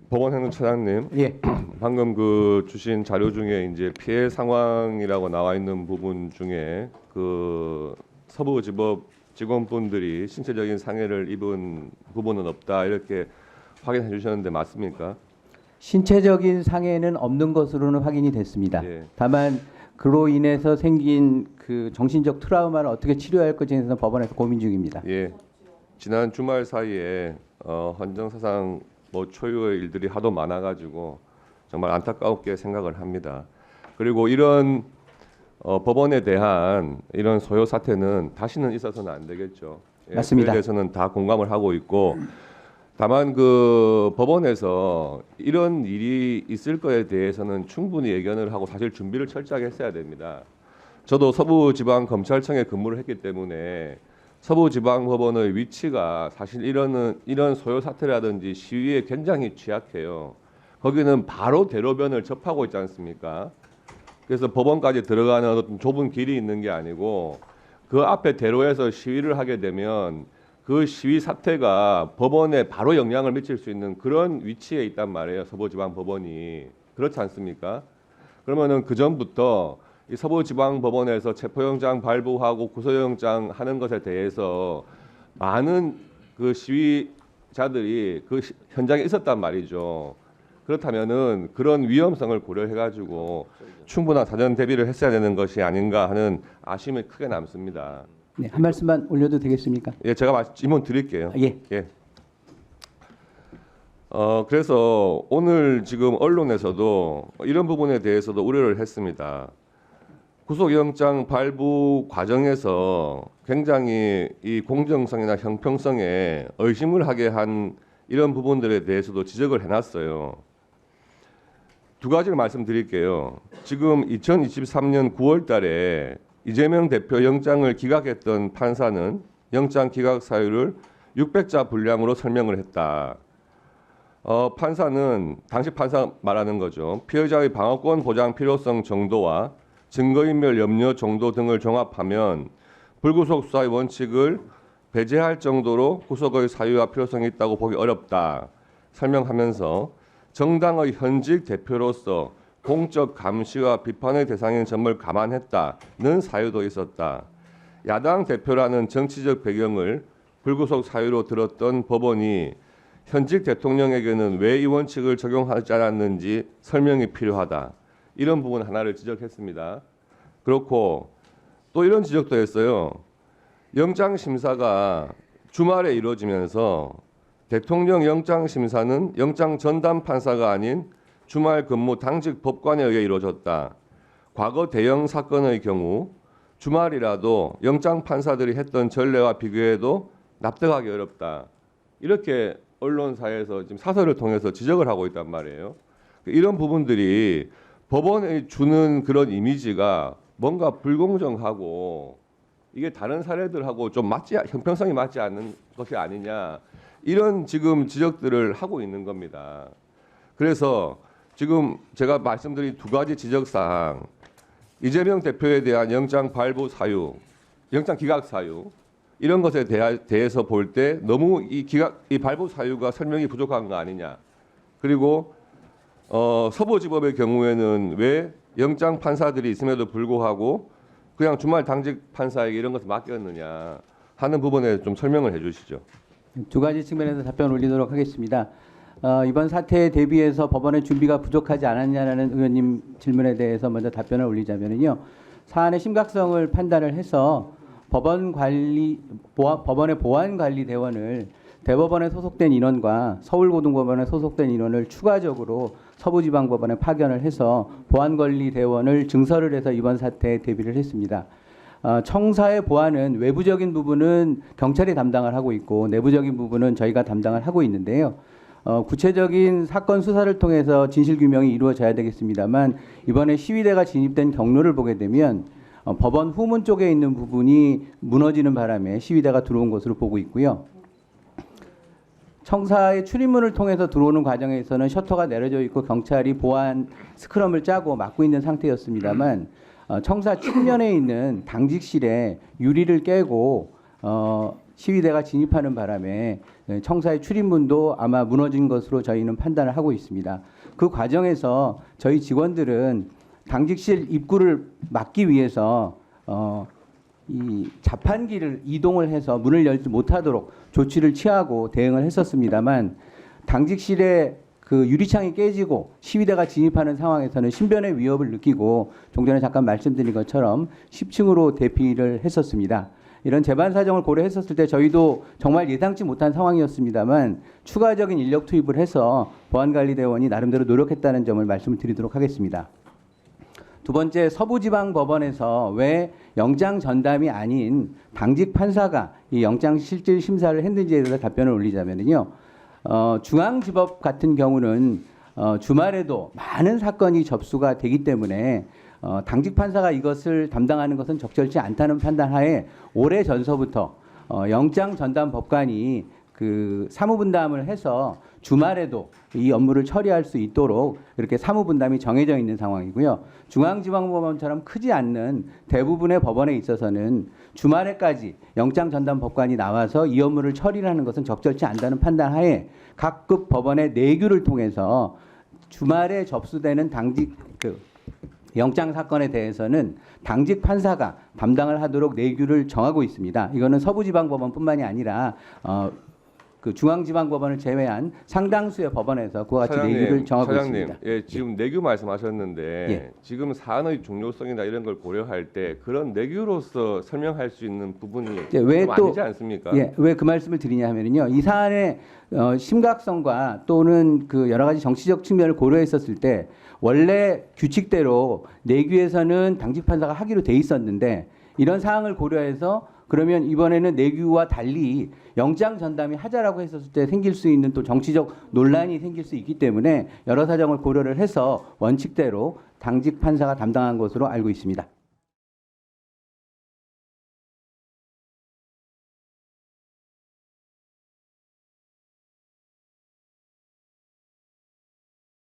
법원행정처장님, 예. 방금 그 주신 자료 중에 이제 피해 상황이라고 나와 있는 부분 중에 그 서부지법 직원분들이 신체적인 상해를 입은 부분은 없다 이렇게 확인해 주셨는데 맞습니까? 신체적인 상해는 없는 것으로는 확인이 됐습니다. 예. 다만 그로 인해서 생긴 그 정신적 트라우마를 어떻게 치료할 것에 대해서 법원에서 고민 중입니다. 예. 지난 주말 사이에 헌정사상 뭐 초유의 일들이 하도 많아가지고 정말 안타깝게 생각을 합니다. 그리고 이런 법원에 대한 이런 소요 사태는 다시는 있어서는 안 되겠죠. 예, 맞습니다. 그에 대해서는 다 공감을 하고 있고 다만 그 법원에서 이런 일이 있을 거에 대해서는 충분히 예견을 하고 사실 준비를 철저하게 했어야 됩니다. 저도 서부지방검찰청에 근무를 했기 때문에 서부지방법원의 위치가 사실 이런 소요 사태라든지 시위에 굉장히 취약해요. 거기는 바로 대로변을 접하고 있지 않습니까? 그래서 법원까지 들어가는 어떤 좁은 길이 있는 게 아니고 그 앞에 대로에서 시위를 하게 되면 그 시위 사태가 법원에 바로 영향을 미칠 수 있는 그런 위치에 있단 말이에요. 서부지방법원이. 그렇지 않습니까? 그러면은 그 전부터 이 서부지방법원에서 체포영장 발부하고 구속영장 하는 것에 대해서 많은 그 시위자들이 그 현장에 있었단 말이죠. 그렇다면은 그런 위험성을 고려해가지고 충분한 사전 대비를 했어야 되는 것이 아닌가 하는 아쉬움이 크게 남습니다. 네, 한 말씀만 올려도 되겠습니까? 예, 제가 질문 드릴게요. 예. 예. 그래서 오늘 지금 언론에서도 이런 부분에 대해서도 우려를 했습니다. 구속영장 발부 과정에서 굉장히 이 공정성이나 형평성에 의심을 하게 한 이런 부분들에 대해서도 지적을 해놨어요. 두 가지를 말씀드릴게요. 지금 2023년 9월 달에 이재명 대표 영장을 기각했던 판사는 영장 기각 사유를 600자 분량으로 설명을 했다. 판사는 당시 판사 말하는 거죠. 피해자의 방어권 보장 필요성 정도와 증거인멸 염려 정도 등을 종합하면 불구속 수사의 원칙을 배제할 정도로 구속의 사유와 필요성이 있다고 보기 어렵다. 설명하면서 정당의 현직 대표로서 공적 감시와 비판의 대상인 점을 감안했다는 사유도 있었다. 야당 대표라는 정치적 배경을 불구속 사유로 들었던 법원이 현직 대통령에게는 왜 이 원칙을 적용하지 않았는지 설명이 필요하다. 이런 부분 하나를 지적했습니다. 그렇고 또 이런 지적도 했어요. 영장 심사가 주말에 이루어지면서 대통령 영장 심사는 영장 전담 판사가 아닌 주말 근무 당직 법관에 의해 이루어졌다. 과거 대형 사건의 경우 주말이라도 영장 판사들이 했던 전례와 비교해도 납득하기 어렵다. 이렇게 언론사에서 지금 사설을 통해서 지적을 하고 있단 말이에요. 이런 부분들이 법원에 주는 그런 이미지가 뭔가 불공정하고 이게 다른 사례들하고 좀 형평성이 맞지 않는 것이 아니냐 이런 지금 지적들을 하고 있는 겁니다. 그래서 지금 제가 말씀드린 두 가지 지적사항 이재명 대표에 대한 영장 발부 사유, 영장 기각 사유 이런 것에 대해서 볼 때 너무 이 발부 사유가 설명이 부족한 거 아니냐. 그리고 서부지법의 경우에는 왜 영장 판사들이 있음에도 불구하고 그냥 주말 당직 판사에게 이런 것을 맡겼느냐 하는 부분에 좀 설명을 해주시죠. 두 가지 측면에서 답변 올리도록 하겠습니다. 이번 사태에 대비해서 법원의 준비가 부족하지 않았냐라는 의원님 질문에 대해서 먼저 답변을 올리자면요. 사안의 심각성을 판단을 해서 법원의 보안관리대원을 대법원에 소속된 인원과 서울고등법원에 소속된 인원을 추가적으로 서부지방법원에 파견을 해서 보안관리대원을 증설을 해서 이번 사태에 대비를 했습니다. 청사의 보안은 외부적인 부분은 경찰이 담당을 하고 있고 내부적인 부분은 저희가 담당을 하고 있는데요. 구체적인 사건 수사를 통해서 진실규명이 이루어져야 되겠습니다만 이번에 시위대가 진입된 경로를 보게 되면 법원 후문 쪽에 있는 부분이 무너지는 바람에 시위대가 들어온 것으로 보고 있고요. 청사의 출입문을 통해서 들어오는 과정에서는 셔터가 내려져 있고 경찰이 보안 스크럼을 짜고 막고 있는 상태였습니다만 청사 측면에 있는 당직실에 유리를 깨고 시위대가 진입하는 바람에 청사의 출입문도 아마 무너진 것으로 저희는 판단을 하고 있습니다. 그 과정에서 저희 직원들은 당직실 입구를 막기 위해서 이 자판기를 이동을 해서 문을 열지 못하도록 조치를 취하고 대응을 했었습니다만 당직실에 그 유리창이 깨지고 시위대가 진입하는 상황에서는 신변의 위협을 느끼고 좀 전에 잠깐 말씀드린 것처럼 10층으로 대피를 했었습니다. 이런 재반 사정을 고려했었을 때 저희도 정말 예상치 못한 상황이었습니다만 추가적인 인력 투입을 해서 보안관리대원이 나름대로 노력했다는 점을 말씀을 드리도록 하겠습니다. 두 번째, 서부지방법원에서 왜 영장 전담이 아닌 당직 판사가 이 영장 실질 심사를 했는지에 대해서 답변을 올리자면요. 중앙지법 같은 경우는 주말에도 많은 사건이 접수가 되기 때문에 당직 판사가 이것을 담당하는 것은 적절치 않다는 판단하에 오래 전서부터 영장 전담 법관이 그 사무분담을 해서 주말에도 이 업무를 처리할 수 있도록 이렇게 사무분담이 정해져 있는 상황이고요. 중앙지방법원처럼 크지 않는 대부분의 법원에 있어서는 주말에까지 영장 전담 법관이 나와서 이 업무를 처리하는 것은 적절치 않다는 판단하에 각급 법원의 내규를 통해서 주말에 접수되는 당직 영장 사건에 대해서는 당직 판사가 담당을 하도록 내규를 정하고 있습니다. 이거는 서부지방법원뿐만이 아니라 그 중앙지방법원을 제외한 상당수의 법원에서 그와 같이 내규를 정하고 있습니다. 예, 지금 내규 말씀하셨는데 예. 지금 사안의 중요성이나 이런 걸 고려할 때 그런 내규로서 설명할 수 있는 부분이 왜 좀 또 아니지 않습니까? 예, 왜 그 말씀을 드리냐 하면요, 이 사안의 심각성과 또는 그 여러 가지 정치적 측면을 고려했었을 때 원래 규칙대로 내규에서는 당직 판사가 하기로 돼 있었는데 이런 사항을 고려해서 그러면 이번에는 내규와 달리 영장 전담이 하자라고 했었을 때 생길 수 있는 또 정치적 논란이 생길 수 있기 때문에 여러 사정을 고려를 해서 원칙대로 당직 판사가 담당한 것으로 알고 있습니다.